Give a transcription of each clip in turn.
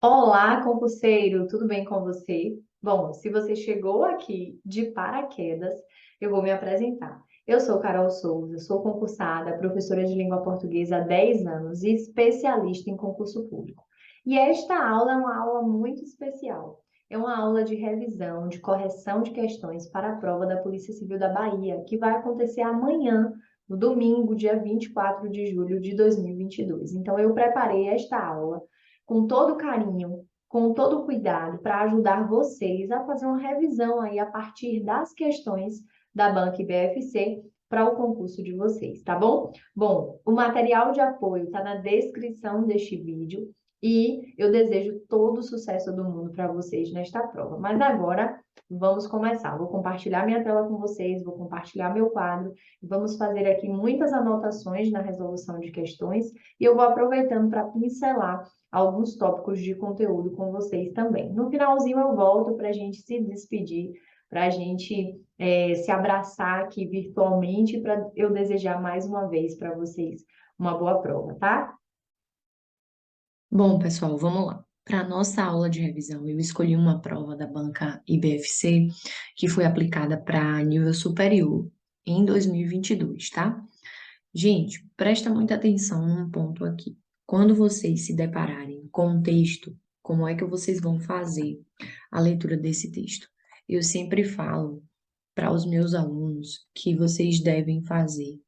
Olá, concurseiro, tudo bem com você? Bom, se você chegou aqui de paraquedas, eu vou me apresentar. Eu sou Carol Souza, sou concursada, professora de língua portuguesa há 10 anos e especialista em concurso público. E esta aula é uma aula muito especial. É uma aula de revisão, de correção de questões para a prova da Polícia Civil da Bahia, que vai acontecer amanhã, no domingo, dia 24 de julho de 2022. Então, eu preparei esta aula com todo carinho, com todo cuidado, para ajudar vocês a fazer uma revisão aí a partir das questões da Banca IBFC para o concurso de vocês, tá bom? Bom, o material de apoio está na descrição deste vídeo e eu desejo todo o sucesso do mundo para vocês nesta prova. Mas agora vamos começar. Vou compartilhar minha tela com vocês, vou compartilhar meu quadro, vamos fazer aqui muitas anotações na resolução de questões e eu vou aproveitando para pincelar alguns tópicos de conteúdo com vocês também. No finalzinho eu volto para a gente se despedir, para a gente se abraçar aqui virtualmente, para eu desejar mais uma vez para vocês uma boa prova, tá? Bom, pessoal, vamos lá. Para a nossa aula de revisão, eu escolhi uma prova da banca IBFC que foi aplicada para nível superior em 2022, tá? Gente, presta muita atenção num ponto aqui. Quando vocês se depararem com um texto, como é que vocês vão fazer a leitura desse texto? Eu sempre falo para os meus alunos que vocês devem fazer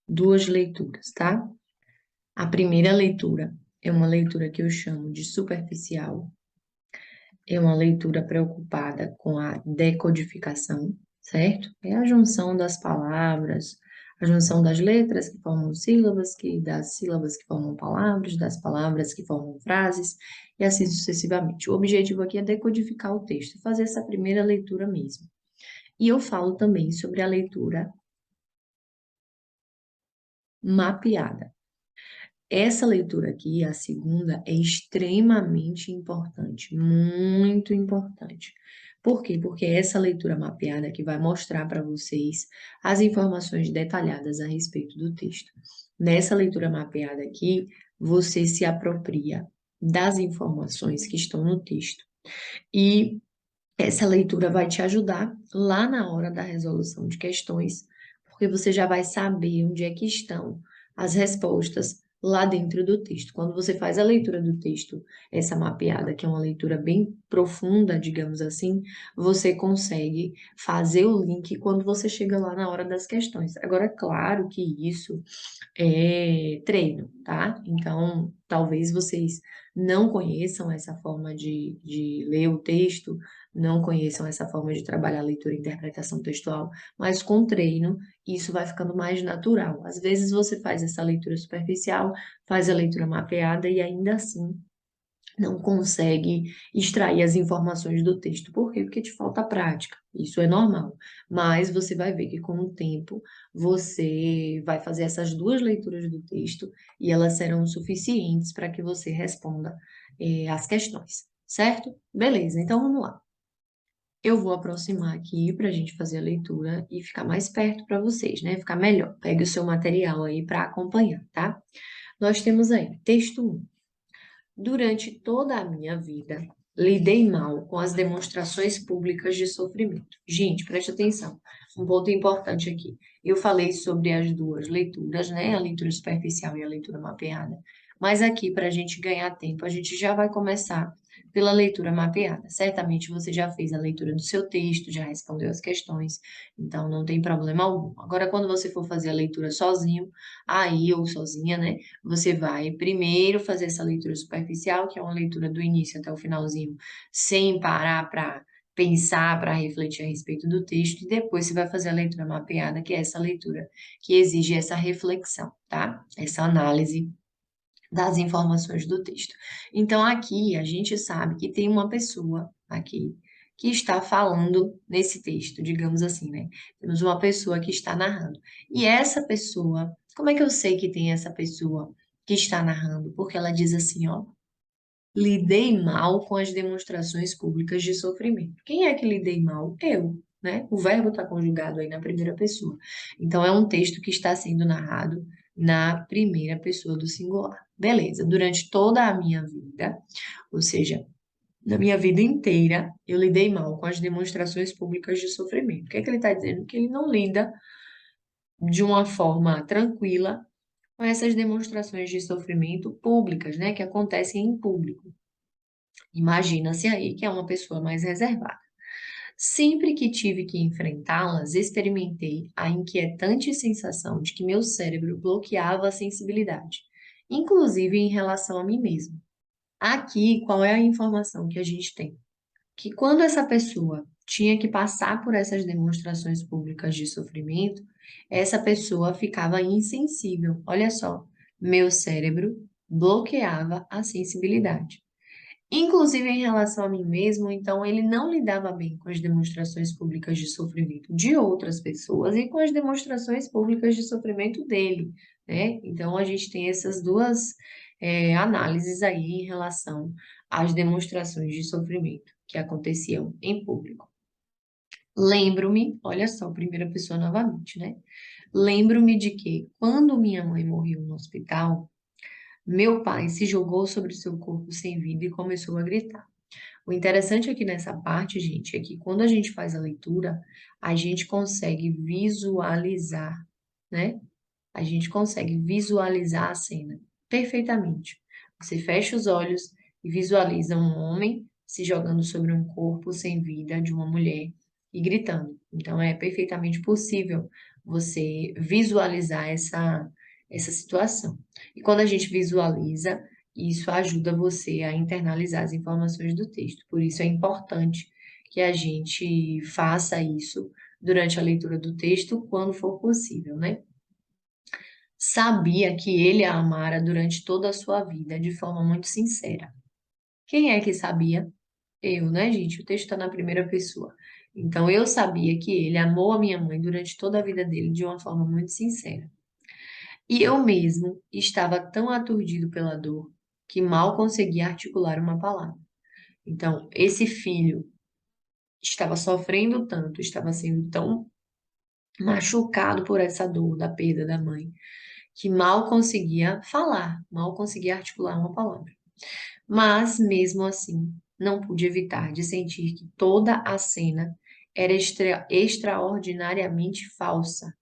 duas leituras, tá? A primeira leitura é uma leitura que eu chamo de superficial, é uma leitura preocupada com a decodificação, certo? É a junção das palavras, a junção das letras que formam sílabas, das sílabas que formam palavras, das palavras que formam frases, e assim sucessivamente. O objetivo aqui é decodificar o texto, fazer essa primeira leitura mesmo. E eu falo também sobre a leitura mapeada. Essa leitura aqui, a segunda, é extremamente importante, muito importante. Por quê? Porque é essa leitura mapeada que vai mostrar para vocês as informações detalhadas a respeito do texto. Nessa leitura mapeada aqui, você se apropria das informações que estão no texto. E essa leitura vai te ajudar lá na hora da resolução de questões, porque você já vai saber onde é que estão as respostas lá dentro do texto. Quando você faz a leitura do texto, essa mapeada, que é uma leitura bem profunda, digamos assim, você consegue fazer o link quando você chega lá na hora das questões. Agora, claro que isso é treino, tá? Então, talvez vocês não conheçam essa forma de ler o texto, não conheçam essa forma de trabalhar a leitura e interpretação textual, mas com treino isso vai ficando mais natural. Às vezes você faz essa leitura superficial, faz a leitura mapeada e ainda assim não consegue extrair as informações do texto. Por quê? Porque te falta prática. Isso é normal. Mas você vai ver que com o tempo você vai fazer essas duas leituras do texto e elas serão suficientes para que você responda as questões, certo? Beleza, então vamos lá. Eu vou aproximar aqui para a gente fazer a leitura e ficar mais perto para vocês, né? Ficar melhor. Pegue o seu material aí para acompanhar, tá? Nós temos aí, texto 1. Durante toda a minha vida, lidei mal com as demonstrações públicas de sofrimento. Gente, preste atenção. Um ponto importante aqui. Eu falei sobre as duas leituras, né? A leitura superficial e a leitura mapeada. Mas aqui, para a gente ganhar tempo, a gente já vai começar pela leitura mapeada. Certamente você já fez a leitura do seu texto, já respondeu as questões, então não tem problema algum. Agora, quando você for fazer a leitura sozinho, aí ou sozinha, né? Você vai primeiro fazer essa leitura superficial, que é uma leitura do início até o finalzinho, sem parar para pensar, para refletir a respeito do texto, e depois você vai fazer a leitura mapeada, que é essa leitura que exige essa reflexão, tá? Essa análise das informações do texto. Então, aqui a gente sabe que tem uma pessoa aqui que está falando nesse texto, digamos assim, né? Temos uma pessoa que está narrando. E essa pessoa, como é que eu sei que tem essa pessoa que está narrando? Porque ela diz assim, ó, lidei mal com as demonstrações públicas de sofrimento. Quem é que lidei mal? Eu, né? O verbo está conjugado aí na primeira pessoa. Então, é um texto que está sendo narrado na primeira pessoa do singular. Beleza, durante toda a minha vida, ou seja, na minha vida inteira, eu lidei mal com as demonstrações públicas de sofrimento. O que é que ele está dizendo? Que ele não lida de uma forma tranquila com essas demonstrações de sofrimento públicas, né, que acontecem em público. Imagina-se aí que é uma pessoa mais reservada. Sempre que tive que enfrentá-las, experimentei a inquietante sensação de que meu cérebro bloqueava a sensibilidade, inclusive em relação a mim mesmo. Aqui, qual é a informação que a gente tem? Que quando essa pessoa tinha que passar por essas demonstrações públicas de sofrimento, essa pessoa ficava insensível. Olha só, meu cérebro bloqueava a sensibilidade. Inclusive em relação a mim mesmo, então ele não lidava bem com as demonstrações públicas de sofrimento de outras pessoas e com as demonstrações públicas de sofrimento dele, né? Então a gente tem essas duas análises aí em relação às demonstrações de sofrimento que aconteciam em público. Lembro-me, olha só, primeira pessoa novamente, né? Lembro-me de que quando minha mãe morreu no hospital, meu pai se jogou sobre seu corpo sem vida e começou a gritar. O interessante aqui nessa parte, gente, é que quando a gente faz a leitura, a gente consegue visualizar, né? A gente consegue visualizar a cena perfeitamente. Você fecha os olhos e visualiza um homem se jogando sobre um corpo sem vida de uma mulher e gritando. Então é perfeitamente possível você visualizar essa situação. E quando a gente visualiza, isso ajuda você a internalizar as informações do texto. Por isso é importante que a gente faça isso durante a leitura do texto, quando for possível, né? Sabia que ele a amara durante toda a sua vida, de forma muito sincera. Quem é que sabia? Eu, né, gente? O texto está na primeira pessoa. Então, eu sabia que ele amou a minha mãe durante toda a vida dele de uma forma muito sincera. E eu mesmo estava tão aturdido pela dor que mal conseguia articular uma palavra. Então, esse filho estava sofrendo tanto, estava sendo tão machucado por essa dor da perda da mãe, que mal conseguia falar, mal conseguia articular uma palavra. Mas, mesmo assim, não pude evitar de sentir que toda a cena era extraordinariamente falsa,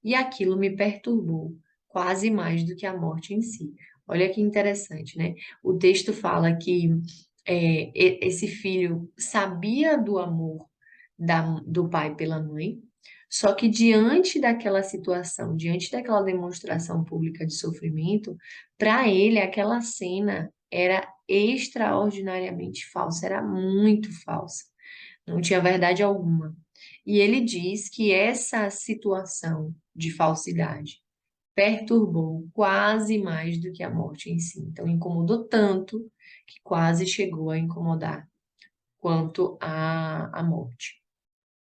e aquilo me perturbou quase mais do que a morte em si. Olha que interessante, né? O texto fala que esse filho sabia do amor do pai pela mãe, só que diante daquela situação, diante daquela demonstração pública de sofrimento, para ele aquela cena era extraordinariamente falsa, era muito falsa, não tinha verdade alguma. E ele diz que essa situação de falsidade perturbou quase mais do que a morte em si. Então, incomodou tanto que quase chegou a incomodar quanto a morte.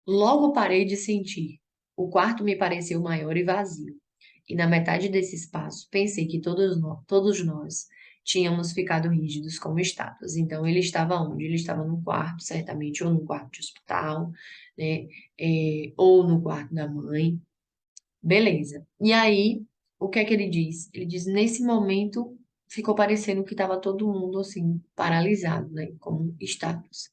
Logo parei de sentir. O quarto me pareceu maior e vazio. E na metade desse espaço, pensei que todos nós tínhamos ficado rígidos como estátuas. Então, ele estava onde? Ele estava no quarto, certamente, ou no quarto de hospital, né? Ou no quarto da mãe. Beleza. E aí, o que é que ele diz? Ele diz, nesse momento, ficou parecendo que estava todo mundo, assim, paralisado, né? Como estátuas.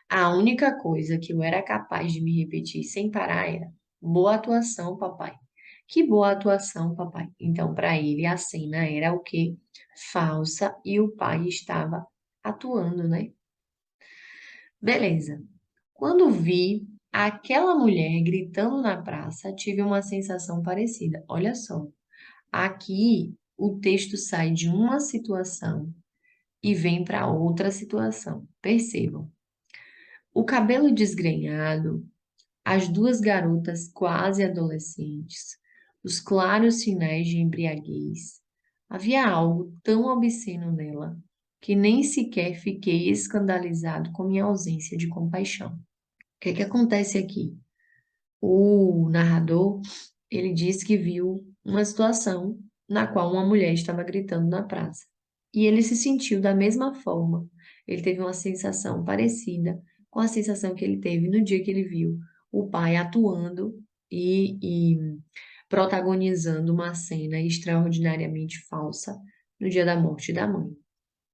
A única coisa que eu era capaz de me repetir sem parar era: boa atuação, papai. Que boa atuação, papai. Então, para ele, a cena era o quê? Falsa e o pai estava atuando, né? Beleza. Quando vi aquela mulher gritando na praça, tive uma sensação parecida. Olha só, aqui o texto sai de uma situação e vem para outra situação. Percebam. O cabelo desgrenhado, as duas garotas quase adolescentes, os claros sinais de embriaguez. Havia algo tão obsceno nela que nem sequer fiquei escandalizado com minha ausência de compaixão. O que é que acontece aqui? O narrador, ele diz que viu uma situação na qual uma mulher estava gritando na praça. E ele se sentiu da mesma forma. Ele teve uma sensação parecida com a sensação que ele teve no dia que ele viu o pai atuando e protagonizando uma cena extraordinariamente falsa no dia da morte da mãe.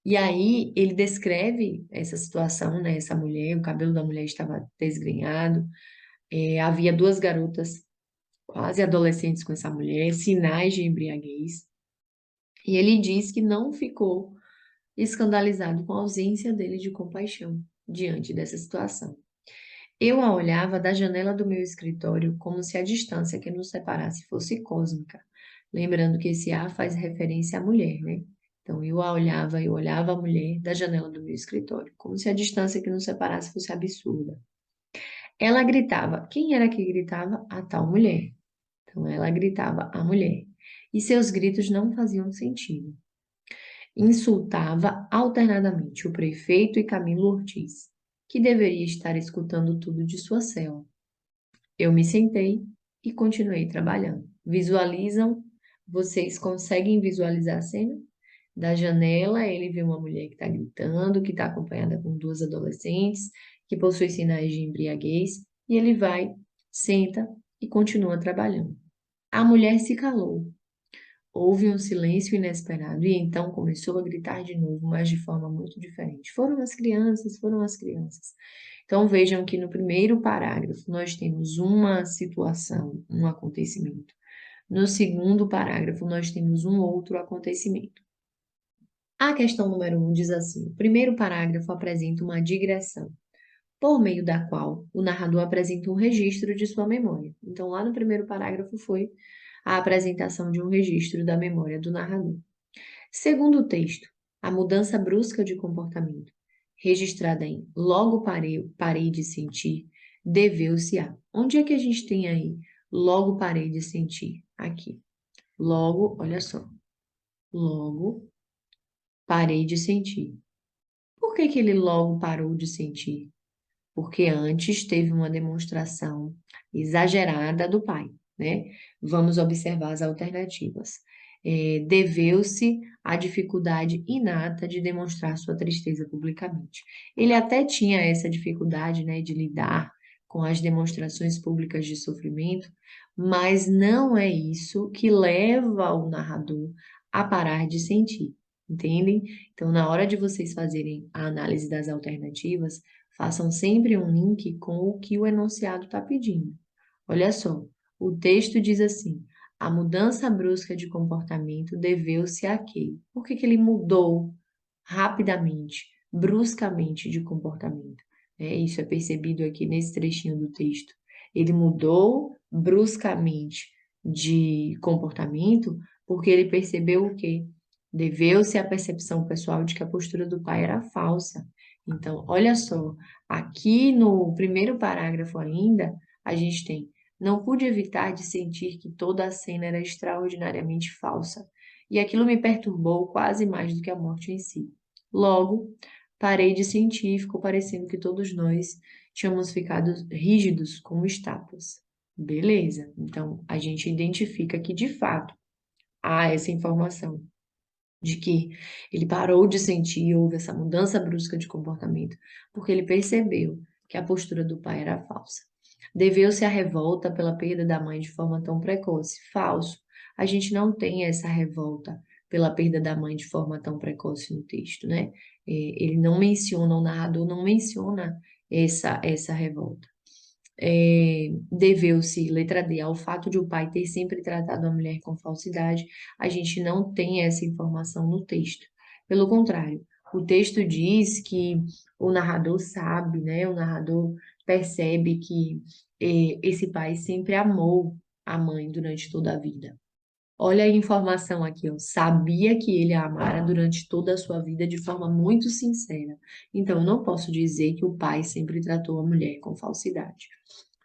E aí ele descreve essa situação, né? Essa mulher, o cabelo da mulher estava desgrenhado, havia duas garotas quase adolescentes com essa mulher, sinais de embriaguez. E ele diz que não ficou escandalizado com a ausência dele de compaixão diante dessa situação. Eu a olhava da janela do meu escritório como se a distância que nos separasse fosse cósmica, lembrando que esse A faz referência à mulher, né? Então eu olhava a mulher da janela do meu escritório, como se a distância que nos separasse fosse absurda. Ela gritava. Quem era que gritava? A tal mulher. Então ela gritava a mulher. E seus gritos não faziam sentido. Insultava alternadamente o prefeito e Camilo Ortiz, que deveria estar escutando tudo de sua cela. Eu me sentei e continuei trabalhando. Visualizam? Vocês conseguem visualizar a cena? Da janela, ele vê uma mulher que está gritando, que está acompanhada com duas adolescentes, que possui sinais de embriaguez, e ele vai, senta e continua trabalhando. A mulher se calou. Houve um silêncio inesperado e então começou a gritar de novo, mas de forma muito diferente. Foram as crianças, foram as crianças. Então vejam que no primeiro parágrafo nós temos uma situação, um acontecimento. No segundo parágrafo nós temos um outro acontecimento. A questão número 1 diz assim: o primeiro parágrafo apresenta uma digressão, por meio da qual o narrador apresenta um registro de sua memória. Então, lá no primeiro parágrafo foi a apresentação de um registro da memória do narrador. Segundo o texto, a mudança brusca de comportamento, registrada em logo parei de sentir, deveu-se a. Onde é que a gente tem aí logo parei de sentir? Aqui. Logo, olha só. Logo parei de sentir. Por que que ele logo parou de sentir? Porque antes teve uma demonstração exagerada do pai, né? Vamos observar as alternativas. Deveu-se à dificuldade inata de demonstrar sua tristeza publicamente. Ele até tinha essa dificuldade, né, de lidar com as demonstrações públicas de sofrimento, mas não é isso que leva o narrador a parar de sentir, entendem? Então, na hora de vocês fazerem a análise das alternativas, façam sempre um link com o que o enunciado está pedindo. Olha só, o texto diz assim: a mudança brusca de comportamento deveu-se a quê? Por que que ele mudou rapidamente, bruscamente de comportamento? Isso é percebido aqui nesse trechinho do texto. Ele mudou bruscamente de comportamento porque ele percebeu o quê? Deveu-se à percepção pessoal de que a postura do pai era falsa. Então, olha só, aqui no primeiro parágrafo ainda, a gente tem: não pude evitar de sentir que toda a cena era extraordinariamente falsa, e aquilo me perturbou quase mais do que a morte em si. Logo, parei de sentir e ficou parecendo que todos nós tínhamos ficado rígidos como estátuas. Beleza, então a gente identifica que de fato há essa informação de que ele parou de sentir, houve essa mudança brusca de comportamento, porque ele percebeu que a postura do pai era falsa. Deveu-se à revolta pela perda da mãe de forma tão precoce. Falso. A gente não tem essa revolta pela perda da mãe de forma tão precoce no texto, né? Ele não menciona, o narrador não menciona essa revolta. Deveu-se, letra D, ao fato de o pai ter sempre tratado a mulher com falsidade. A gente não tem essa informação no texto. Pelo contrário, o texto diz que o narrador sabe, né? O narrador percebe que esse pai sempre amou a mãe durante toda a vida. Olha a informação aqui, ó. Sabia que ele a amara durante toda a sua vida de forma muito sincera. Então, eu não posso dizer que o pai sempre tratou a mulher com falsidade.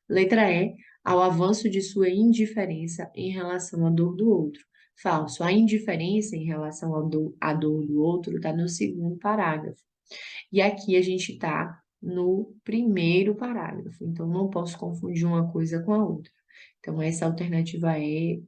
Letra E, ao avanço de sua indiferença em relação à dor do outro. Falso. A indiferença em relação à dor do outro está no segundo parágrafo. E aqui a gente está no primeiro parágrafo. Então, não posso confundir uma coisa com a outra. Então, essa alternativa E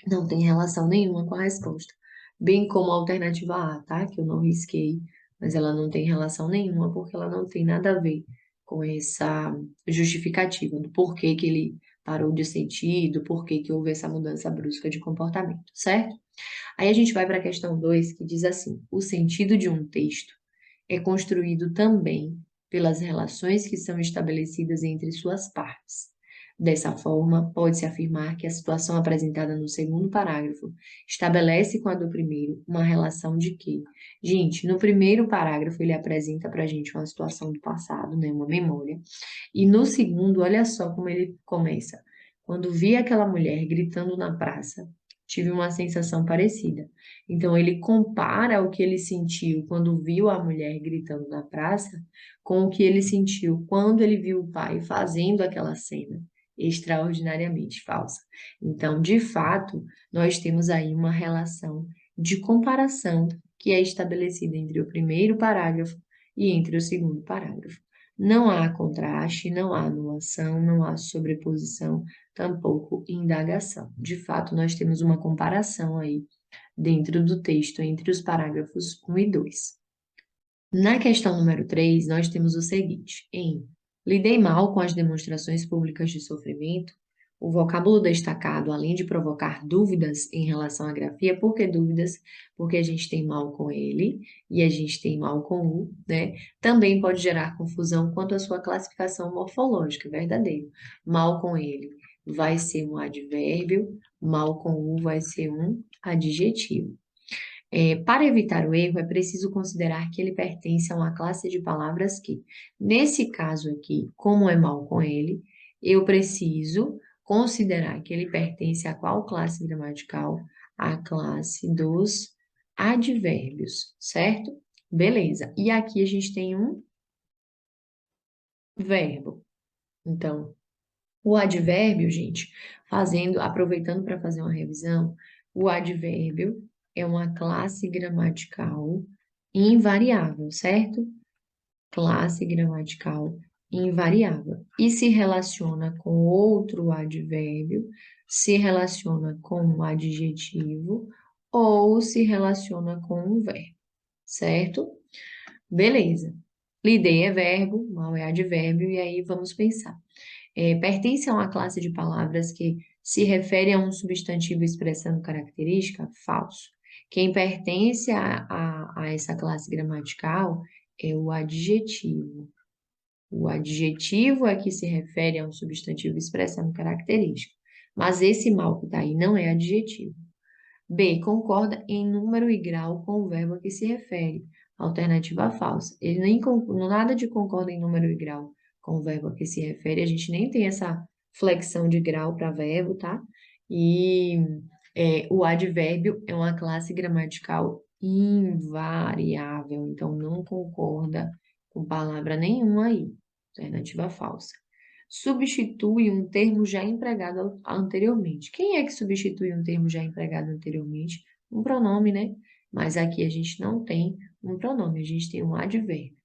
não tem relação nenhuma com a resposta. Bem como a alternativa A, tá? Que eu não risquei, mas ela não tem relação nenhuma, porque ela não tem nada a ver com essa justificativa do porquê que ele parou de ser tido, por que que houve essa mudança brusca de comportamento, certo? Aí a gente vai para a questão 2, que diz assim: o sentido de um texto é construído também pelas relações que são estabelecidas entre suas partes. Dessa forma, pode-se afirmar que a situação apresentada no segundo parágrafo estabelece com a do primeiro uma relação de que, gente, no primeiro parágrafo ele apresenta para a gente uma situação do passado, né, uma memória, e no segundo, olha só como ele começa. Quando vi aquela mulher gritando na praça, tive uma sensação parecida. Então, ele compara o que ele sentiu quando viu a mulher gritando na praça com o que ele sentiu quando ele viu o pai fazendo aquela cena extraordinariamente falsa. Então, de fato, nós temos aí uma relação de comparação que é estabelecida entre o primeiro parágrafo e entre o segundo parágrafo. Não há contraste, não há anulação, não há sobreposição, tampouco indagação. De fato, nós temos uma comparação aí dentro do texto entre os parágrafos 1 e 2. Na questão número 3, nós temos o seguinte: lidei mal com as demonstrações públicas de sofrimento. O vocábulo destacado, além de provocar dúvidas em relação à grafia, por que dúvidas? Porque a gente tem mal com ele e a gente tem mal com o, né? Também pode gerar confusão quanto à sua classificação morfológica, verdadeiro. Mal com ele vai ser um advérbio, mal com o vai ser um adjetivo. Para evitar o erro, é preciso considerar que ele pertence a uma classe de palavras que, nesse caso aqui, como é mal com ele, eu preciso considerar que ele pertence a qual classe gramatical? A classe dos advérbios, certo? Beleza. E aqui a gente tem um verbo. Então, o advérbio, gente, aproveitando para fazer uma revisão, o advérbio é uma classe gramatical invariável, certo? Classe gramatical invariável. E se relaciona com outro advérbio, se relaciona com um adjetivo ou se relaciona com um verbo, certo? Beleza. Lidei é verbo, mal é advérbio, e aí vamos pensar. Pertence a uma classe de palavras que se refere a um substantivo expressando característica? Falso. Quem pertence a essa classe gramatical é o adjetivo. O adjetivo é que se refere a um substantivo expressando característica. Mas esse mal que está aí não é adjetivo. B. Concorda em número e grau com o verbo a que se refere. Alternativa falsa. Ele nem nada de concorda em número e grau com o verbo a que se refere. A gente nem tem essa flexão de grau para verbo, tá? E o advérbio é uma classe gramatical invariável. Então, não concorda com palavra nenhuma aí. Alternativa falsa. Substitui um termo já empregado anteriormente. Quem é que substitui um termo já empregado anteriormente? Um pronome, né? Mas aqui a gente não tem um pronome, a gente tem um advérbio.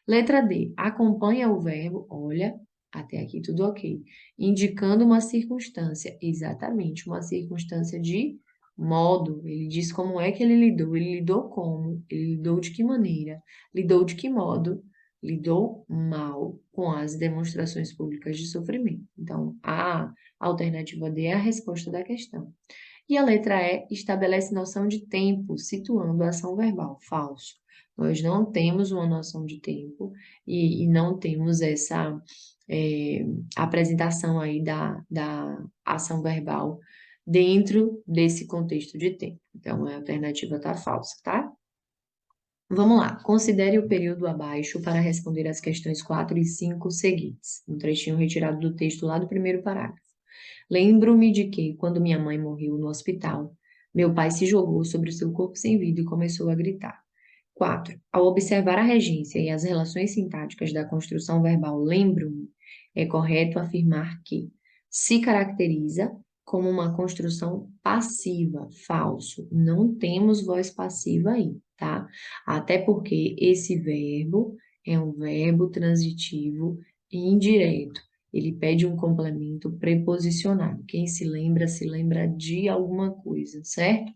Letra D. Acompanha o verbo, olha, até aqui tudo ok. Indicando uma circunstância, exatamente, uma circunstância de modo. Ele diz como é que ele lidou. Ele lidou como? Ele lidou de que maneira? Lidou de que modo? Lidou mal com as demonstrações públicas de sofrimento. Então, a alternativa D é a resposta da questão. E a letra E estabelece noção de tempo, situando a ação verbal. Falso. Nós não temos uma noção de tempo e não temos essa apresentação aí da ação verbal dentro desse contexto de tempo. Então, a alternativa está falsa, tá? Vamos lá. Considere o período abaixo para responder as questões 4 e 5 seguintes. Um trechinho retirado do texto lá do primeiro parágrafo. Lembro-me de que, quando minha mãe morreu no hospital, meu pai se jogou sobre o seu corpo sem vida e começou a gritar. 4. Ao observar a regência e as relações sintáticas da construção verbal lembro-me, é correto afirmar que se caracteriza como uma construção passiva. Falso. Não temos voz passiva aí, tá? Até porque esse verbo é um verbo transitivo indireto. Ele pede um complemento preposicionado. Quem se lembra de alguma coisa, certo?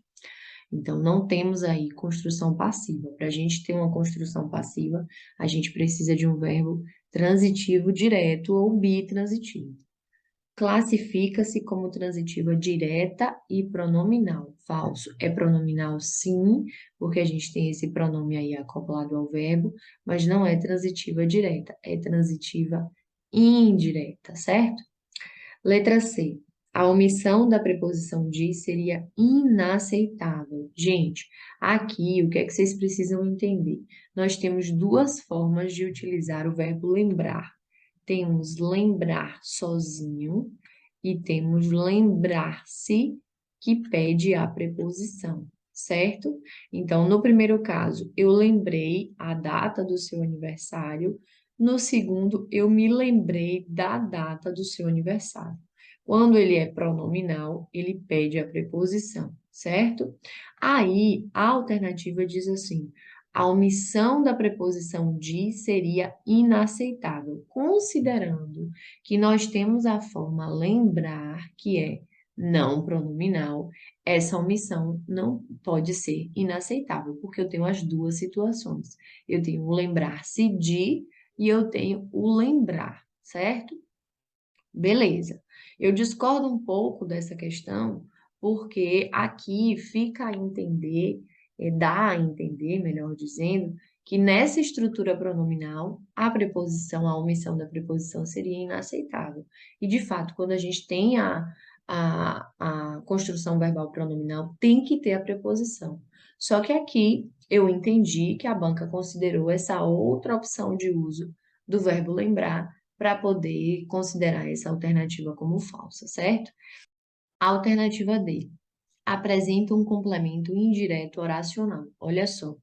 Então, não temos aí construção passiva. Para a gente ter uma construção passiva, a gente precisa de um verbo transitivo direto ou bitransitivo. classifica-se como transitiva direta e pronominal. Falso. É pronominal, sim, porque a gente tem esse pronome aí acoplado ao verbo, mas não é transitiva direta, é transitiva indireta, certo? Letra C. A omissão da preposição de seria inaceitável. Gente, aqui o que é que vocês precisam entender? Nós temos duas formas de utilizar o verbo lembrar. Temos lembrar sozinho e temos lembrar-se, que pede a preposição, certo? Então, no primeiro caso, eu lembrei a data do seu aniversário. No segundo, eu me lembrei da data do seu aniversário. Quando ele é pronominal, ele pede a preposição, certo? Aí, a alternativa diz assim: a omissão da preposição de seria inaceitável, considerando que nós temos a forma lembrar, que é não pronominal. Essa omissão não pode ser inaceitável, porque eu tenho as duas situações. Eu tenho o lembrar-se de e eu tenho o lembrar, certo? Beleza. Eu discordo um pouco dessa questão, porque aqui fica a entender, dá a entender, melhor dizendo, que nessa estrutura pronominal, a preposição, a omissão da preposição seria inaceitável. E, de fato, quando a gente tem a construção verbal pronominal, tem que ter a preposição. Só que aqui eu entendi que a banca considerou essa outra opção de uso do verbo lembrar para poder considerar essa alternativa como falsa, certo? A alternativa D apresenta um complemento indireto oracional. Olha só.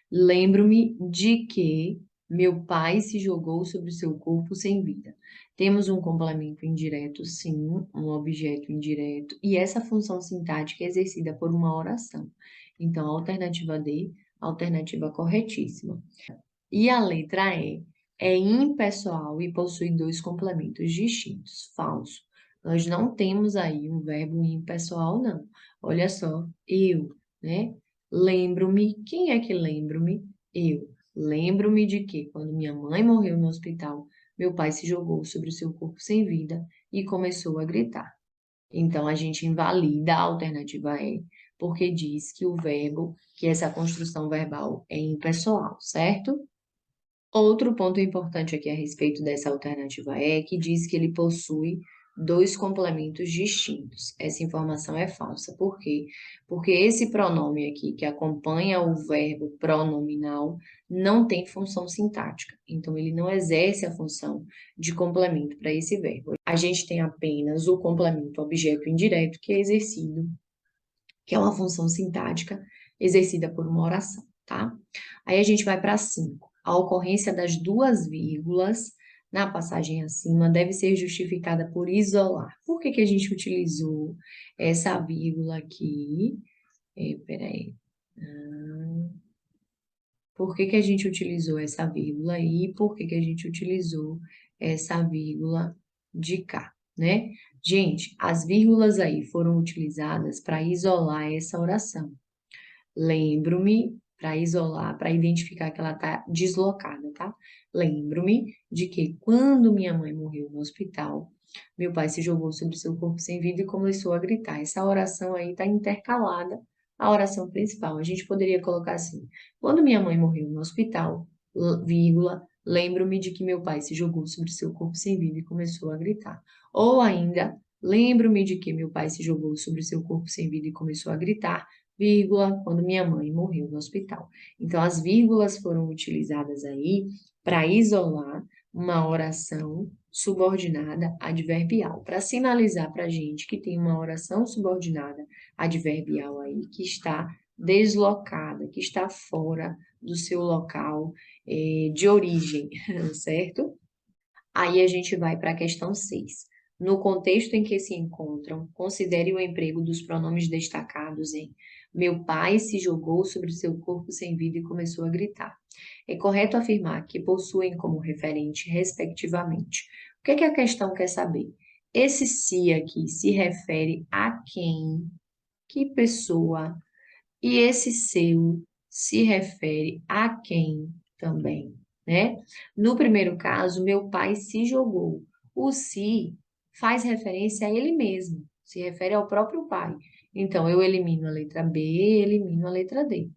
Lembro-me de que meu pai se jogou sobre o seu corpo sem vida. Temos um complemento indireto, sim, um objeto indireto, e essa função sintática é exercida por uma oração. Então, a alternativa D, alternativa corretíssima. E a letra E é impessoal e possui dois complementos distintos. Falso. Nós não temos aí um verbo impessoal, não. Olha só, eu, né? Lembro-me. Quem é que lembro-me? Eu. Lembro-me de que, quando minha mãe morreu no hospital, meu pai se jogou sobre o seu corpo sem vida e começou a gritar. Então, a gente invalida a alternativa E, porque diz que o verbo, que essa construção verbal é impessoal, certo? Outro ponto importante aqui a respeito dessa alternativa é que diz que ele possui dois complementos distintos. Essa informação é falsa. Por quê? Porque esse pronome aqui, que acompanha o verbo pronominal, não tem função sintática. Então, ele não exerce a função de complemento para esse verbo. A gente tem apenas o complemento objeto indireto, que é exercido, que é uma função sintática exercida por uma oração, tá? Aí a gente vai para 5. A ocorrência das duas vírgulas na passagem acima deve ser justificada por isolar. Por que que a gente utilizou essa vírgula aqui? Peraí. Por que que a gente utilizou essa vírgula aí? E por que que a gente utilizou essa vírgula de cá, né? Gente, as vírgulas aí foram utilizadas para isolar essa oração. Lembro-me, para isolar, para identificar que ela está deslocada, tá? Lembro-me de que quando minha mãe morreu no hospital, meu pai se jogou sobre seu corpo sem vida e começou a gritar. Essa oração aí está intercalada à oração principal. A gente poderia colocar assim: quando minha mãe morreu no hospital, vírgula, lembro-me de que meu pai se jogou sobre seu corpo sem vida e começou a gritar. Ou ainda, lembro-me de que meu pai se jogou sobre seu corpo sem vida e começou a gritar, vírgula, quando minha mãe morreu no hospital. Então, as vírgulas foram utilizadas aí para isolar uma oração subordinada adverbial, para sinalizar para a gente que tem uma oração subordinada adverbial aí que está deslocada, que está fora do seu local de origem, certo? Aí a gente vai para a questão 6. No contexto em que se encontram, considere o emprego dos pronomes destacados em meu pai se jogou sobre seu corpo sem vida e começou a gritar. É correto afirmar que possuem como referente, respectivamente. O que é que a questão quer saber? Esse se aqui se refere a quem, que pessoa, e esse seu se refere a quem também, né? No primeiro caso, meu pai se jogou. O se faz referência a ele mesmo, se refere ao próprio pai. Então, eu elimino a letra B, elimino a letra D.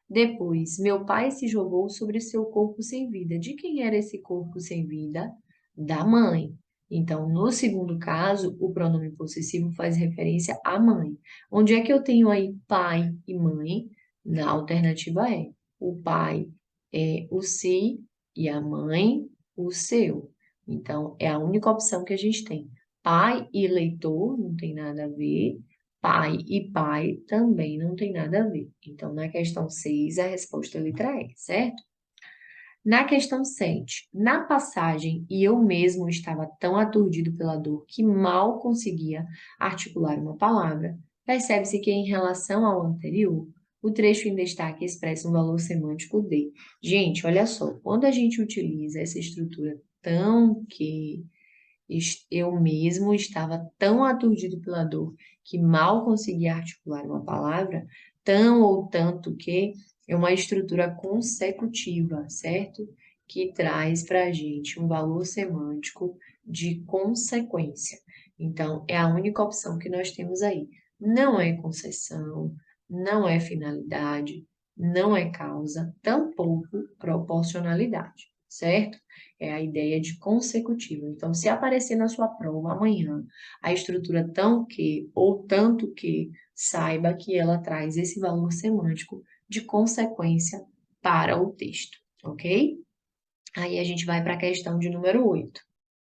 Depois, meu pai se jogou sobre seu corpo sem vida. De quem era esse corpo sem vida? Da mãe. Então, no segundo caso, o pronome possessivo faz referência à mãe. Onde é que eu tenho aí pai e mãe? Na alternativa é: o pai é o se e a mãe o seu. Então, é a única opção que a gente tem. Pai e leitor não tem nada a ver. Pai e pai também não tem nada a ver. Então, na questão 6, a resposta é letra E, certo? Na questão 7, na passagem, e eu mesmo estava tão aturdido pela dor que mal conseguia articular uma palavra, percebe-se que, em relação ao anterior, o trecho em destaque expressa um valor semântico de. Gente, olha só, quando a gente utiliza essa estrutura tão que eu mesmo estava tão aturdido pela dor que mal conseguia articular uma palavra, tão ou tanto que é uma estrutura consecutiva, certo? Que traz para a gente um valor semântico de consequência. Então, é a única opção que nós temos aí. Não é concessão, não é finalidade, não é causa, tampouco proporcionalidade, certo? É a ideia de consecutivo. Então, se aparecer na sua prova amanhã a estrutura tão que ou tanto que, saiba que ela traz esse valor semântico de consequência para o texto, ok? Aí a gente vai para a questão de número 8.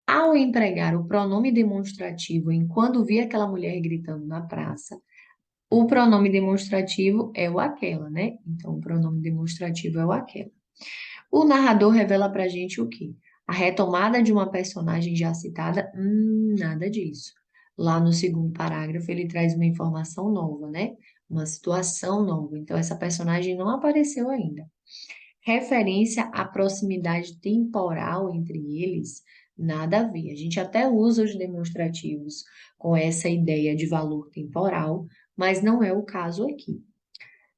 Ao empregar o pronome demonstrativo em quando vi aquela mulher gritando na praça, o pronome demonstrativo é o aquela, né? Então, o pronome demonstrativo é o aquela. O narrador revela pra gente o quê? A retomada de uma personagem já citada? Nada disso. Lá no segundo parágrafo, ele traz uma informação nova, né? Uma situação nova. Então, essa personagem não apareceu ainda. Referência à proximidade temporal entre eles? Nada a ver. A gente até usa os demonstrativos com essa ideia de valor temporal, mas não é o caso aqui.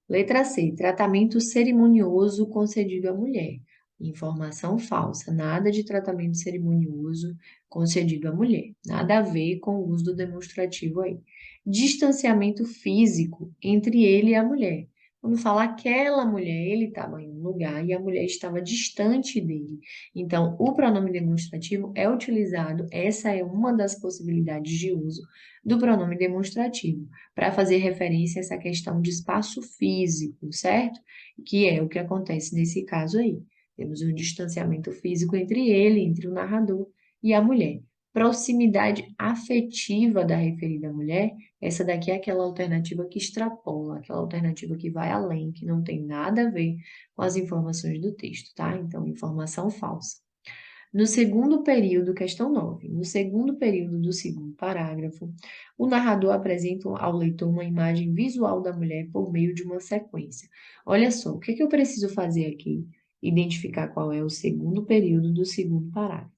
Letra C, tratamento cerimonioso concedido à mulher. Informação falsa, nada de tratamento cerimonioso concedido à mulher. Nada a ver com o uso do demonstrativo aí. Distanciamento físico entre ele e a mulher. Quando fala aquela mulher, ele estava em um lugar e a mulher estava distante dele. Então, o pronome demonstrativo é utilizado, essa é uma das possibilidades de uso do pronome demonstrativo para fazer referência a essa questão de espaço físico, certo? Que é o que acontece nesse caso aí. Temos um distanciamento físico entre ele, entre o narrador e a mulher. Proximidade afetiva da referida mulher, essa daqui é aquela alternativa que extrapola, aquela alternativa que vai além, que não tem nada a ver com as informações do texto, tá? Então, informação falsa. No segundo período, questão 9, no segundo período do segundo parágrafo, o narrador apresenta ao leitor uma imagem visual da mulher por meio de uma sequência. Olha só, o que é que eu preciso fazer aqui? Identificar qual é o segundo período do segundo parágrafo.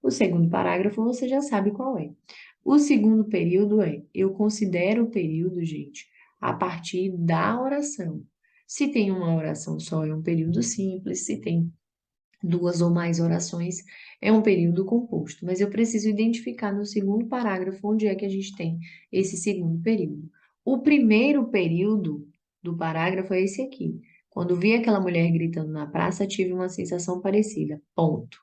O segundo parágrafo você já sabe qual é. O segundo período é, eu considero o período, gente, a partir da oração. Se tem uma oração só, é um período simples. Se tem duas ou mais orações, é um período composto. Mas eu preciso identificar no segundo parágrafo onde é que a gente tem esse segundo período. O primeiro período do parágrafo é esse aqui. Quando vi aquela mulher gritando na praça, tive uma sensação parecida. Ponto.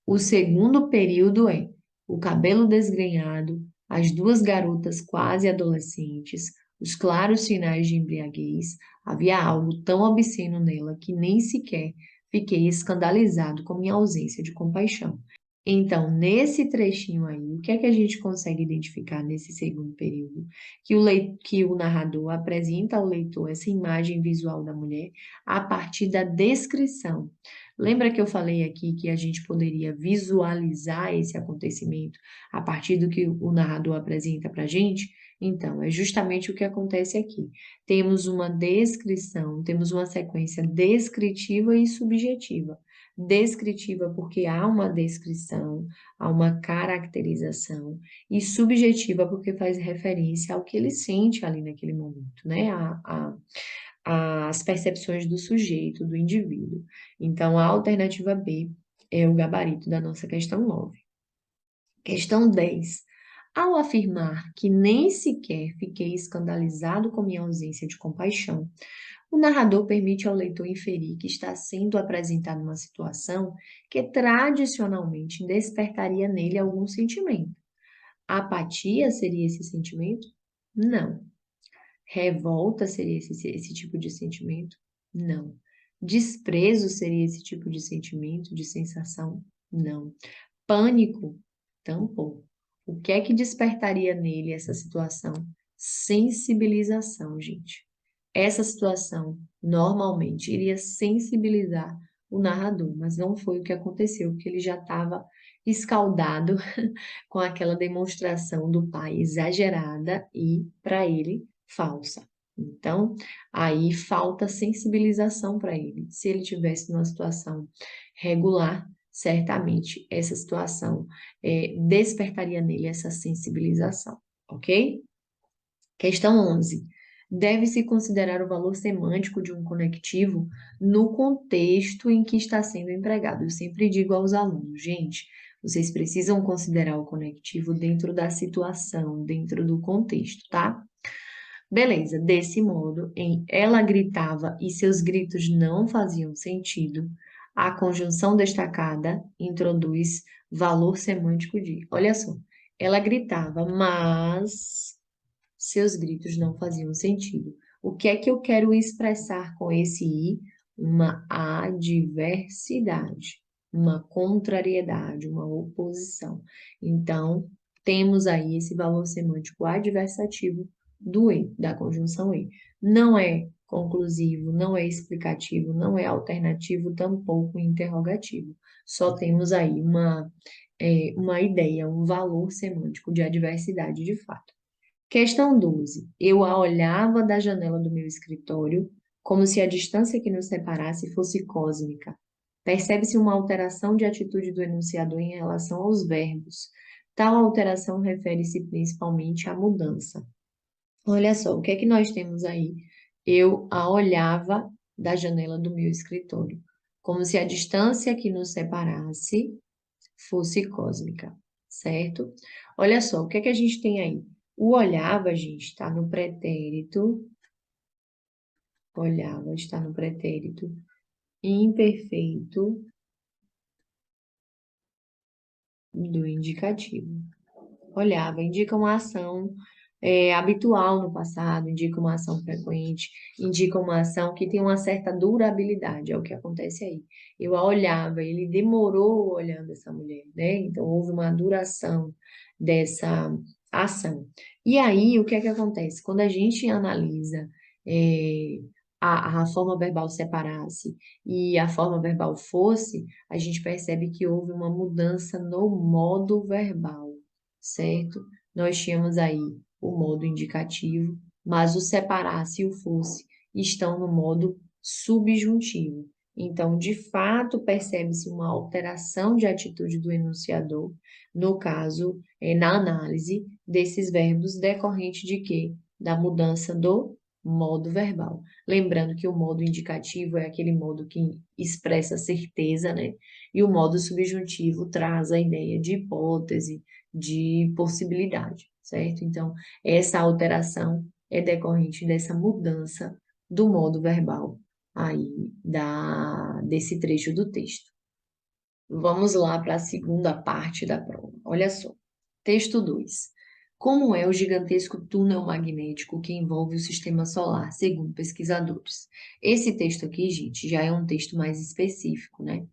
O segundo período é o cabelo desgrenhado, as duas garotas quase adolescentes, os claros sinais de embriaguez. Havia algo tão obsceno nela que nem sequer fiquei escandalizado com minha ausência de compaixão. Então, nesse trechinho aí, o que é que a gente consegue identificar nesse segundo período? Que o narrador apresenta ao leitor essa imagem visual da mulher a partir da descrição. Lembra que eu falei aqui que a gente poderia visualizar esse acontecimento a partir do que o narrador apresenta para a gente? Então, é justamente o que acontece aqui. Temos uma descrição, temos uma sequência descritiva e subjetiva. Descritiva porque há uma descrição, há uma caracterização, e subjetiva porque faz referência ao que ele sente ali naquele momento, né? As percepções do sujeito, do indivíduo. Então, a alternativa B é o gabarito da nossa questão 9. Questão 10. Ao afirmar que nem sequer fiquei escandalizado com minha ausência de compaixão, o narrador permite ao leitor inferir que está sendo apresentada uma situação que tradicionalmente despertaria nele algum sentimento. Apatia seria esse sentimento? Não. Revolta seria esse tipo de sentimento? Não. Desprezo seria esse tipo de sentimento, de sensação? Não. Pânico? Tampouco. O que é que despertaria nele essa situação? Sensibilização, gente. Essa situação normalmente iria sensibilizar o narrador, mas não foi o que aconteceu, porque ele já estava escaldado com aquela demonstração do pai exagerada e, para ele, falsa. Então, aí falta sensibilização para ele. Se ele tivesse numa situação regular, certamente essa situação despertaria nele essa sensibilização, ok? Questão 11. Deve-se considerar o valor semântico de um conectivo no contexto em que está sendo empregado. Eu sempre digo aos alunos, gente, vocês precisam considerar o conectivo dentro da situação, dentro do contexto, tá? Beleza, desse modo, em ela gritava e seus gritos não faziam sentido, a conjunção destacada introduz valor semântico de, olha só, ela gritava, mas seus gritos não faziam sentido. O que é que eu quero expressar com esse i? Uma adversidade, uma contrariedade, uma oposição. Então, temos aí esse valor semântico adversativo do e, da conjunção e. Não é conclusivo, não é explicativo, não é alternativo, tampouco interrogativo. Só temos aí uma ideia, um valor semântico de adversidade de fato. Questão 12. Eu a olhava da janela do meu escritório, como se a distância que nos separasse fosse cósmica. Percebe-se uma alteração de atitude do enunciador em relação aos verbos. Tal alteração refere-se principalmente à mudança. Olha só, o que é que nós temos aí? Eu a olhava da janela do meu escritório, como se a distância que nos separasse fosse cósmica, certo? Olha só, o que é que a gente tem aí? O olhava, gente, está no pretérito. Olhava está no pretérito imperfeito do indicativo. Olhava indica uma ação habitual no passado, indica uma ação frequente, indica uma ação que tem uma certa durabilidade, é o que acontece aí. Eu a olhava, ele demorou olhando essa mulher, né? Então houve uma duração dessa ação. E aí, o que é que acontece? Quando a gente analisa é, a forma verbal separasse e a forma verbal fosse, a gente percebe que houve uma mudança no modo verbal, certo? Nós tínhamos aí o modo indicativo, mas o separasse e o fosse estão no modo subjuntivo. Então, de fato, percebe-se uma alteração de atitude do enunciador, no caso, na análise desses verbos decorrente de quê? Da mudança do modo verbal. Lembrando que o modo indicativo é aquele modo que expressa certeza, né? E o modo subjuntivo traz a ideia de hipótese, de possibilidade, certo? Então, essa alteração é decorrente dessa mudança do modo verbal aí desse trecho do texto. Vamos lá para a segunda parte da prova. Olha só. Texto 2. Como é o gigantesco túnel magnético que envolve o sistema solar, segundo pesquisadores? Esse texto aqui, gente, já é um texto mais específico, né?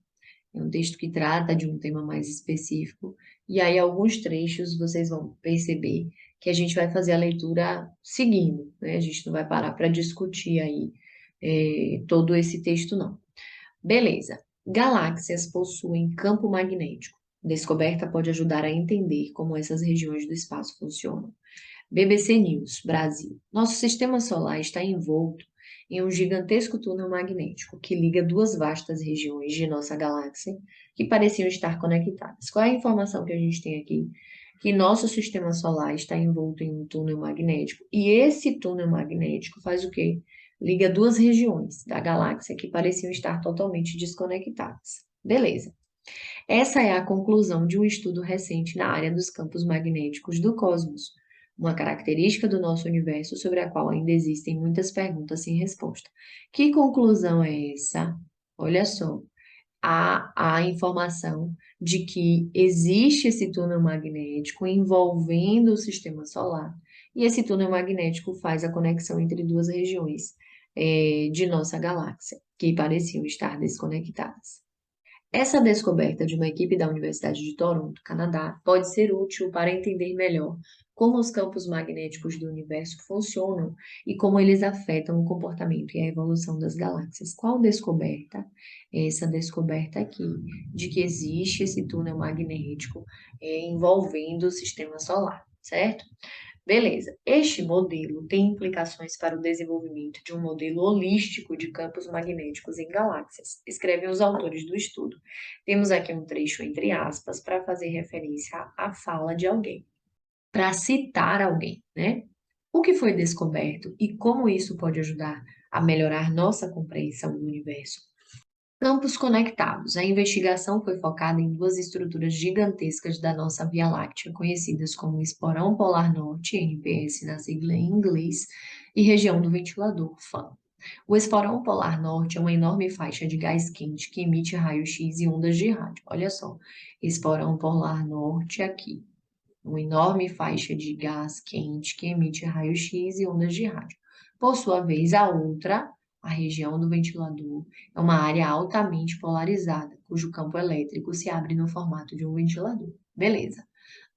É um texto que trata de um tema mais específico. E aí, alguns trechos vocês vão perceber que a gente vai fazer a leitura seguindo, né? A gente não vai parar para discutir aí todo esse texto, não. Beleza. Galáxias possuem campo magnético. Descoberta pode ajudar a entender como essas regiões do espaço funcionam. BBC News, Brasil. Nosso sistema solar está envolto em um gigantesco túnel magnético que liga duas vastas regiões de nossa galáxia que pareciam estar conectadas. Qual é a informação que a gente tem aqui? Que nosso sistema solar está envolto em um túnel magnético e esse túnel magnético faz o quê? Liga duas regiões da galáxia que pareciam estar totalmente desconectadas. Beleza. Essa é a conclusão de um estudo recente na área dos campos magnéticos do cosmos, uma característica do nosso universo sobre a qual ainda existem muitas perguntas sem resposta. Que conclusão é essa? Olha só, a informação de que existe esse túnel magnético envolvendo o sistema solar, e esse túnel magnético faz a conexão entre duas regiões, de nossa galáxia, que pareciam estar desconectadas. Essa descoberta de uma equipe da Universidade de Toronto, Canadá, pode ser útil para entender melhor como os campos magnéticos do universo funcionam e como eles afetam o comportamento e a evolução das galáxias. Qual descoberta? Essa descoberta aqui, de que existe esse túnel magnético envolvendo o sistema solar, certo? Beleza. Este modelo tem implicações para o desenvolvimento de um modelo holístico de campos magnéticos em galáxias, escrevem os autores do estudo. Temos aqui um trecho entre aspas para fazer referência à fala de alguém, para citar alguém, né? O que foi descoberto e como isso pode ajudar a melhorar nossa compreensão do universo? Campos conectados. A investigação foi focada em duas estruturas gigantescas da nossa Via Láctea, conhecidas como o Esporão Polar Norte, NPS na sigla em inglês, e região do ventilador, FAN. O Esporão Polar Norte é uma enorme faixa de gás quente que emite raio-x e ondas de rádio. Olha só, Esporão Polar Norte aqui, uma enorme faixa de gás quente que emite raio-x e ondas de rádio. Por sua vez, a outra, a região do ventilador, é uma área altamente polarizada, cujo campo elétrico se abre no formato de um ventilador. Beleza.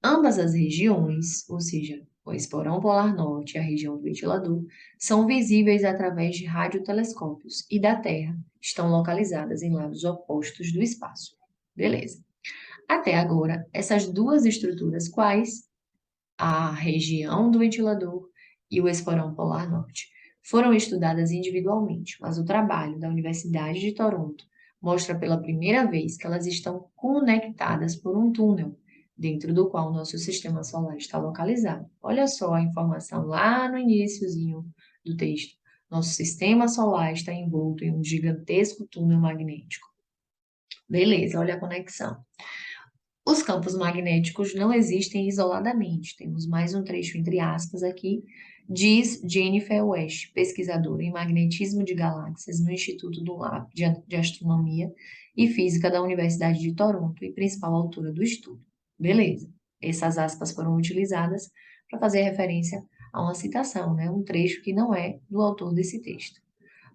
Ambas as regiões, ou seja, o esporão polar norte e a região do ventilador, são visíveis através de radiotelescópios e da Terra estão localizadas em lados opostos do espaço. Beleza. Até agora, essas duas estruturas, quais a região do ventilador e o esporão polar norte, foram estudadas individualmente, mas o trabalho da Universidade de Toronto mostra pela primeira vez que elas estão conectadas por um túnel, dentro do qual nosso sistema solar está localizado. Olha só a informação lá no iniciozinho do texto. Nosso sistema solar está envolto em um gigantesco túnel magnético. Beleza, olha a conexão. Os campos magnéticos não existem isoladamente. Temos mais um trecho entre aspas aqui. Diz Jennifer West, pesquisadora em magnetismo de galáxias no Instituto do Lab de Astronomia e Física da Universidade de Toronto e principal autora do estudo. Beleza. Essas aspas foram utilizadas para fazer referência a uma citação, né? Um trecho que não é do autor desse texto.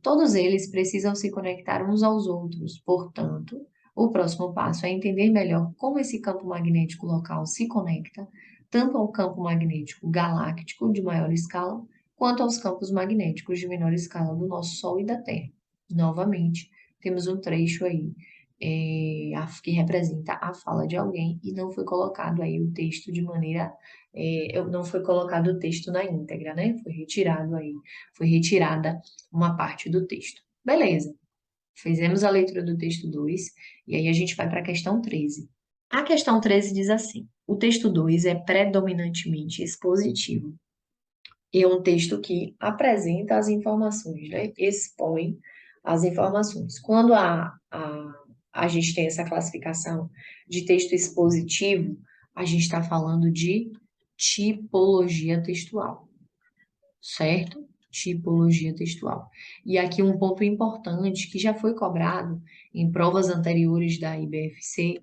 Todos eles precisam se conectar uns aos outros, portanto, o próximo passo é entender melhor como esse campo magnético local se conecta tanto ao campo magnético galáctico de maior escala, quanto aos campos magnéticos de menor escala do nosso Sol e da Terra. Novamente, temos um trecho aí que representa a fala de alguém e não foi colocado aí o texto de maneira, não foi colocado o texto na íntegra, né? Foi retirada uma parte do texto. Beleza. Fizemos a leitura do texto 2 e aí a gente vai para a questão 13. A questão 13 diz assim: o texto 2 é predominantemente expositivo. É um texto que apresenta as informações, né? Expõe as informações. Quando a gente tem essa classificação de texto expositivo, a gente está falando de tipologia textual, certo? Tipologia textual. E aqui um ponto importante que já foi cobrado em provas anteriores da IBFC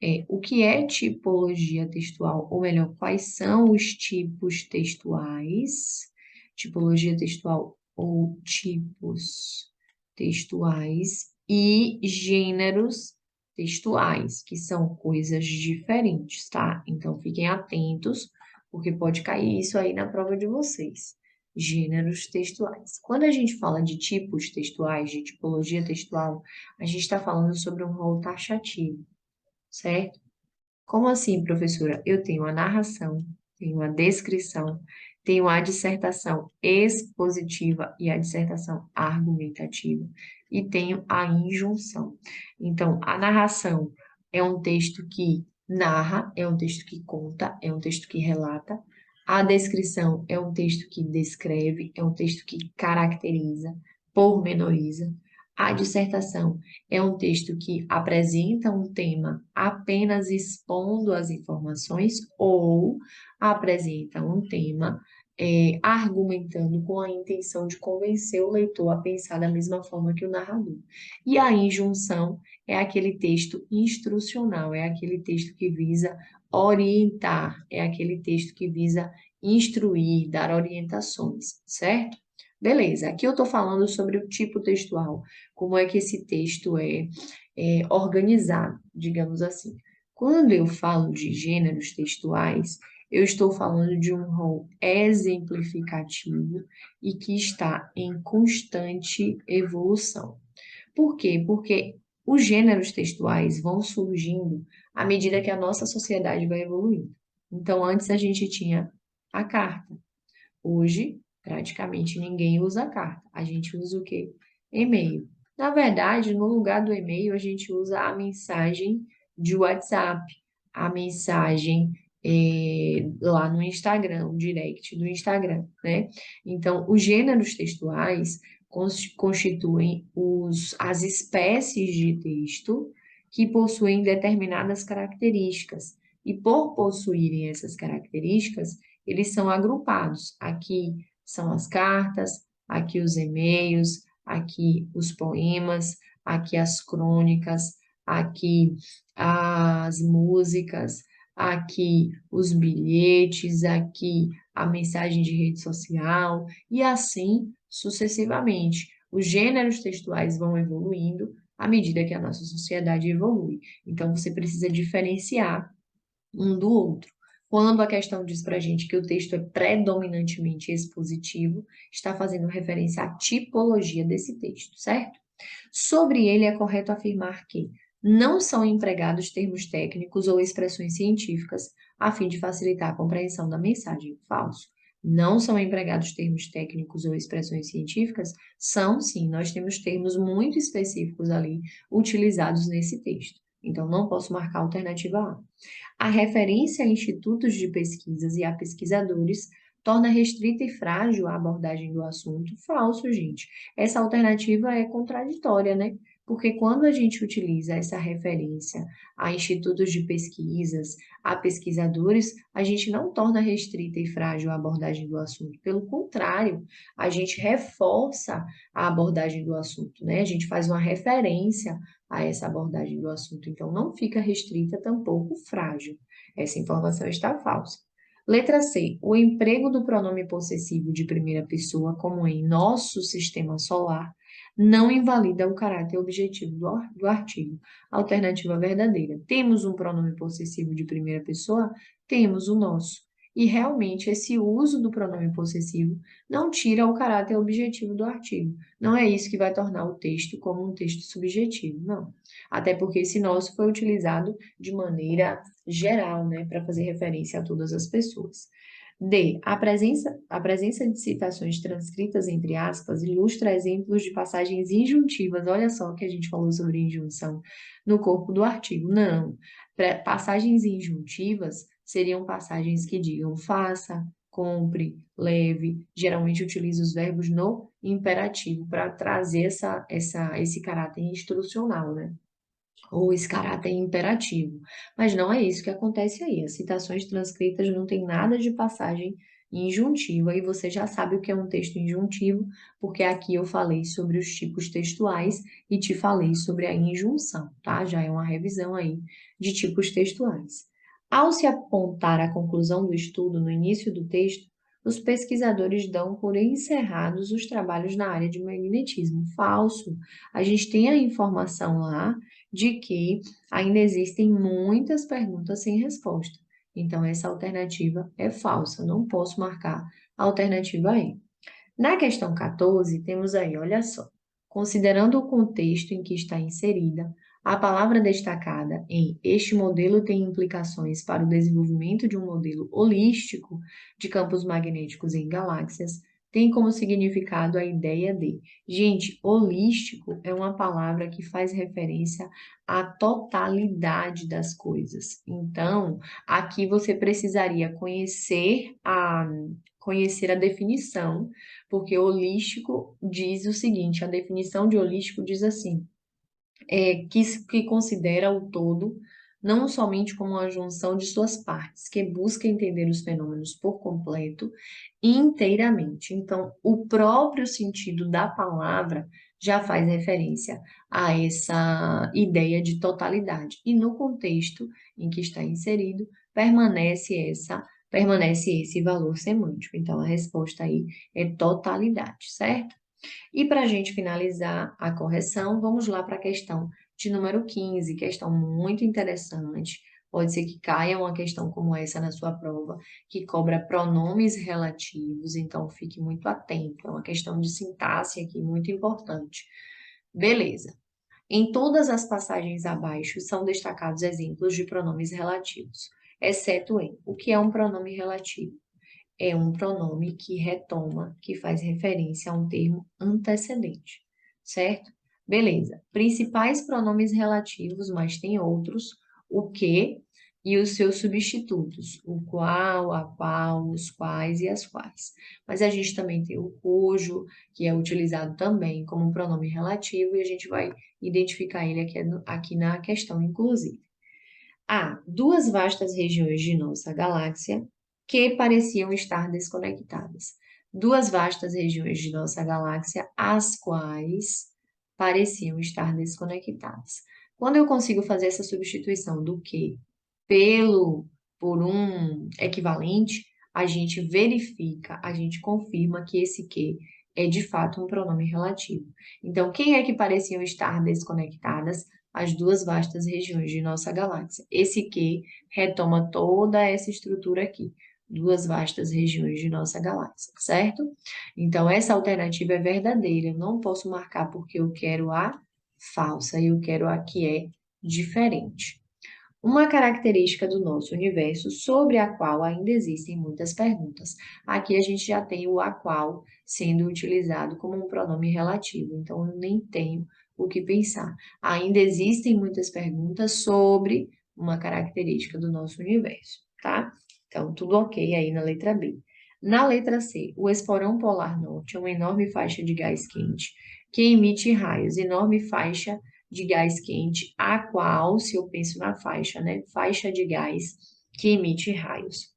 é o que é tipologia textual, ou melhor, quais são os tipos textuais, tipologia textual ou tipos textuais e gêneros textuais, que são coisas diferentes, tá? Então fiquem atentos, porque pode cair isso aí na prova de vocês. Gêneros textuais. Quando a gente fala de tipos textuais, de tipologia textual, a gente está falando sobre um rol taxativo, certo? Como assim, professora? Eu tenho a narração, tenho a descrição, tenho a dissertação expositiva e a dissertação argumentativa, e tenho a injunção. Então, a narração é um texto que narra, é um texto que conta, é um texto que relata. A descrição é um texto que descreve, é um texto que caracteriza, pormenoriza. A dissertação é um texto que apresenta um tema apenas expondo as informações ou apresenta um tema argumentando com a intenção de convencer o leitor a pensar da mesma forma que o narrador. E a injunção é aquele texto instrucional, é aquele texto que visa orientar, é aquele texto que visa instruir, dar orientações, certo? Beleza, aqui eu estou falando sobre o tipo textual, como é que esse texto é organizado, digamos assim. Quando eu falo de gêneros textuais, eu estou falando de um rol exemplificativo e que está em constante evolução. Por quê? Porque os gêneros textuais vão surgindo à medida que a nossa sociedade vai evoluindo. Então, antes a gente tinha a carta. Hoje, praticamente ninguém usa carta. A gente usa o quê? E-mail. Na verdade, no lugar do e-mail, a gente usa a mensagem de WhatsApp, a mensagem lá no Instagram, o direct do Instagram, né? Então, os gêneros textuais constituem as espécies de texto que possuem determinadas características. E por possuírem essas características, eles são agrupados. Aqui são as cartas, aqui os e-mails, aqui os poemas, aqui as crônicas, aqui as músicas, aqui os bilhetes, aqui a mensagem de rede social e assim sucessivamente. Os gêneros textuais vão evoluindo à medida que a nossa sociedade evolui. Então, você precisa diferenciar um do outro. Quando a questão diz para a gente que o texto é predominantemente expositivo, está fazendo referência à tipologia desse texto, certo? Sobre ele é correto afirmar que não são empregados termos técnicos ou expressões científicas a fim de facilitar a compreensão da mensagem. Falso. Não são empregados termos técnicos ou expressões científicas? São, sim. Nós temos termos muito específicos ali utilizados nesse texto. Então, não posso marcar a alternativa A. A referência a institutos de pesquisas e a pesquisadores torna restrita e frágil a abordagem do assunto. Falso, gente. Essa alternativa é contraditória, né? Porque quando a gente utiliza essa referência a institutos de pesquisas, a pesquisadores, a gente não torna restrita e frágil a abordagem do assunto. Pelo contrário, a gente reforça a abordagem do assunto, né? A gente faz uma referência a essa abordagem do assunto. Então, não fica restrita, tampouco frágil. Essa informação está falsa. Letra C. O emprego do pronome possessivo de primeira pessoa, como em nosso sistema solar, não invalida o caráter objetivo do artigo. Alternativa verdadeira. Temos um pronome possessivo de primeira pessoa? Temos o nosso. E realmente esse uso do pronome possessivo não tira o caráter objetivo do artigo. Não é isso que vai tornar o texto como um texto subjetivo, não. Até porque esse nosso foi utilizado de maneira geral, né, para fazer referência a todas as pessoas. D. A presença de citações transcritas entre aspas ilustra exemplos de passagens injuntivas. Olha só que a gente falou sobre injunção no corpo do artigo. Não. Passagens injuntivas seriam passagens que digam faça, compre, leve. Geralmente utiliza os verbos no imperativo para trazer esse caráter instrucional, né? Ou esse caráter imperativo. Mas não é isso que acontece aí. As citações transcritas não tem nada de passagem injuntiva, e você já sabe o que é um texto injuntivo, porque aqui eu falei sobre os tipos textuais e te falei sobre a injunção, tá? Já é uma revisão aí de tipos textuais. Ao se apontar a conclusão do estudo no início do texto, os pesquisadores dão por encerrados os trabalhos na área de magnetismo. Falso. A gente tem a informação lá de que ainda existem muitas perguntas sem resposta. Então, essa alternativa é falsa, não posso marcar a alternativa E. Na questão 14, temos aí, olha só, considerando o contexto em que está inserida, a palavra destacada em este modelo tem implicações para o desenvolvimento de um modelo holístico de campos magnéticos em galáxias, tem como significado a ideia de. Gente, holístico é uma palavra que faz referência à totalidade das coisas. Então, aqui você precisaria conhecer a definição, porque holístico diz o seguinte, a definição de holístico diz assim, que considera o todo não somente como uma junção de suas partes, que busca entender os fenômenos por completo e inteiramente. Então, o próprio sentido da palavra já faz referência a essa ideia de totalidade. E no contexto em que está inserido, permanece esse valor semântico. Então, a resposta aí é totalidade, certo? E para a gente finalizar a correção, vamos lá para a questão de número 15, questão muito interessante. Pode ser que caia uma questão como essa na sua prova, que cobra pronomes relativos, então fique muito atento. É uma questão de sintaxe aqui muito importante. Beleza. Em todas as passagens abaixo são destacados exemplos de pronomes relativos, exceto em o que é um pronome relativo. É um pronome que retoma, que faz referência a um termo antecedente, certo? Beleza. Principais pronomes relativos, mas tem outros, o que e os seus substitutos, o qual, a qual, os quais e as quais. Mas a gente também tem o cujo, que é utilizado também como um pronome relativo, e a gente vai identificar ele aqui na questão, inclusive. Há duas vastas regiões de nossa galáxia que pareciam estar desconectadas. Duas vastas regiões de nossa galáxia, as quais pareciam estar desconectadas. Quando eu consigo fazer essa substituição do que pelo por um equivalente, a gente verifica, a gente confirma que esse que é de fato um pronome relativo. Então, quem é que pareciam estar desconectadas? As duas vastas regiões de nossa galáxia. Esse que retoma toda essa estrutura aqui, duas vastas regiões de nossa galáxia, certo? Então, essa alternativa é verdadeira, eu não posso marcar porque eu quero a falsa, eu quero a que é diferente. Uma característica do nosso universo sobre a qual ainda existem muitas perguntas. Aqui a gente já tem o a qual sendo utilizado como um pronome relativo, então eu nem tenho o que pensar. Ainda existem muitas perguntas sobre uma característica do nosso universo, tá? Então, tudo ok aí na letra B. Na letra C, o esporão polar norte é uma enorme faixa de gás quente que emite raios, enorme faixa de gás quente, a qual, se eu penso na faixa, né? Faixa de gás que emite raios.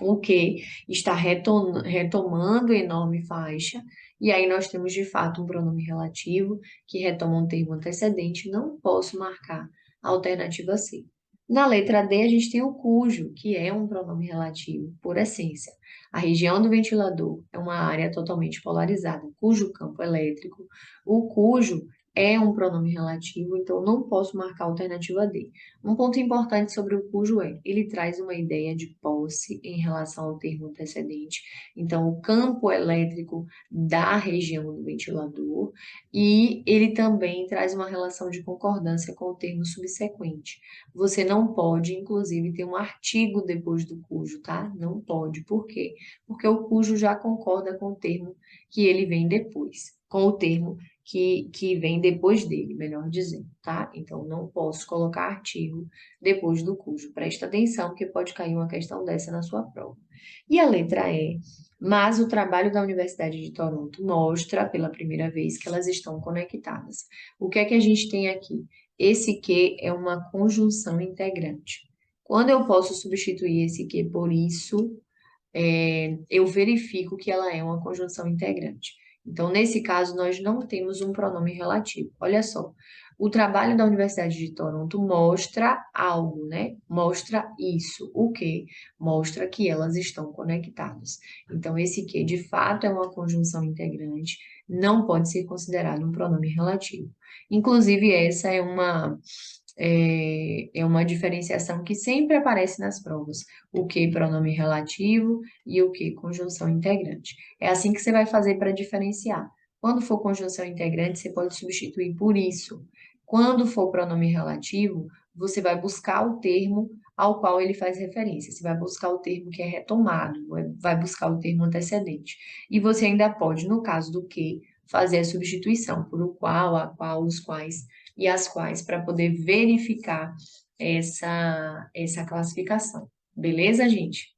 O que está retomando enorme faixa, e aí nós temos de fato um pronome relativo que retoma um termo antecedente, não posso marcar a alternativa C. Na letra D, a gente tem o cujo, que é um pronome relativo, por essência. A região do ventilador é uma área totalmente polarizada, cujo campo elétrico, o cujo é um pronome relativo, então não posso marcar a alternativa D. Um ponto importante sobre o cujo é, ele traz uma ideia de posse em relação ao termo antecedente, então o campo elétrico da região do ventilador, e ele também traz uma relação de concordância com o termo subsequente. Você não pode, inclusive, ter um artigo depois do cujo, tá? Não pode. Por quê? Porque o cujo já concorda com o termo que ele vem depois, com o termo que vem depois dele, melhor dizendo, tá? Então, não posso colocar artigo depois do cujo. Presta atenção, porque pode cair uma questão dessa na sua prova. E a letra E, mas o trabalho da Universidade de Toronto mostra, pela primeira vez, que elas estão conectadas. O que é que a gente tem aqui? Esse que é uma conjunção integrante. Quando eu posso substituir esse que por isso, eu verifico que ela é uma conjunção integrante. Então, nesse caso, nós não temos um pronome relativo. Olha só, o trabalho da Universidade de Toronto mostra algo, né? Mostra isso. O quê? Mostra que elas estão conectadas. Então, esse que de fato é uma conjunção integrante, não pode ser considerado um pronome relativo. Inclusive, essa é uma diferenciação que sempre aparece nas provas. O que pronome relativo e o que conjunção integrante. É assim que você vai fazer para diferenciar. Quando for conjunção integrante, você pode substituir por isso. Quando for pronome relativo, você vai buscar o termo ao qual ele faz referência. Você vai buscar o termo que é retomado, vai buscar o termo antecedente. E você ainda pode, no caso do que, fazer a substituição por o qual, a qual, os quais e as quais, para poder verificar essa classificação. Beleza, gente?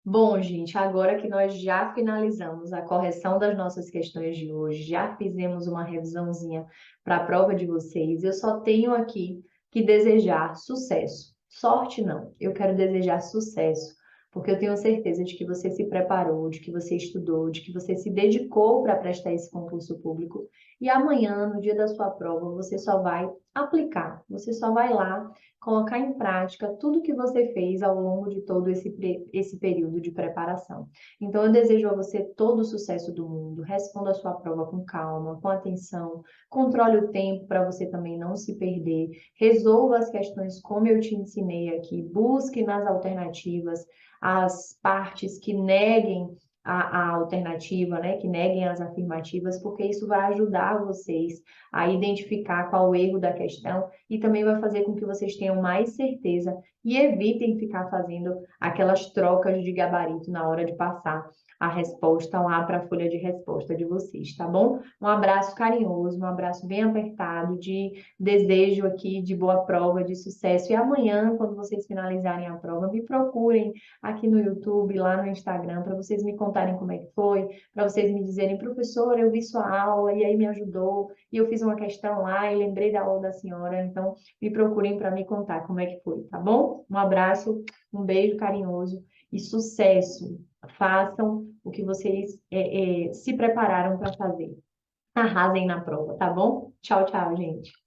Bom, gente, agora que nós já finalizamos a correção das nossas questões de hoje, já fizemos uma revisãozinha para a prova de vocês, eu só tenho aqui que desejar sucesso. Sorte não, eu quero desejar sucesso, porque eu tenho certeza de que você se preparou, de que você estudou, de que você se dedicou para prestar esse concurso público e amanhã, no dia da sua prova, você só vai aplicar, você só vai lá colocar em prática tudo que você fez ao longo de todo esse período de preparação. Então, eu desejo a você todo o sucesso do mundo. Responda a sua prova com calma, com atenção, controle o tempo para você também não se perder, resolva as questões como eu te ensinei aqui, busque nas alternativas as partes que neguem a alternativa, né, que neguem as afirmativas, porque isso vai ajudar vocês a identificar qual o erro da questão e também vai fazer com que vocês tenham mais certeza e evitem ficar fazendo aquelas trocas de gabarito na hora de passar a resposta lá para a folha de resposta de vocês, tá bom? Um abraço carinhoso, um abraço bem apertado, de desejo aqui de boa prova, de sucesso. E amanhã, quando vocês finalizarem a prova, me procurem aqui no YouTube, lá no Instagram, para vocês me contarem como é que foi, para vocês me dizerem, professora, eu vi sua aula e aí me ajudou, e eu fiz uma questão lá e lembrei da aula da senhora, então me procurem para me contar como é que foi, tá bom? Um abraço, um beijo carinhoso e sucesso. Façam o que vocês se prepararam para fazer. Arrasem na prova, tá bom? Tchau, tchau, gente.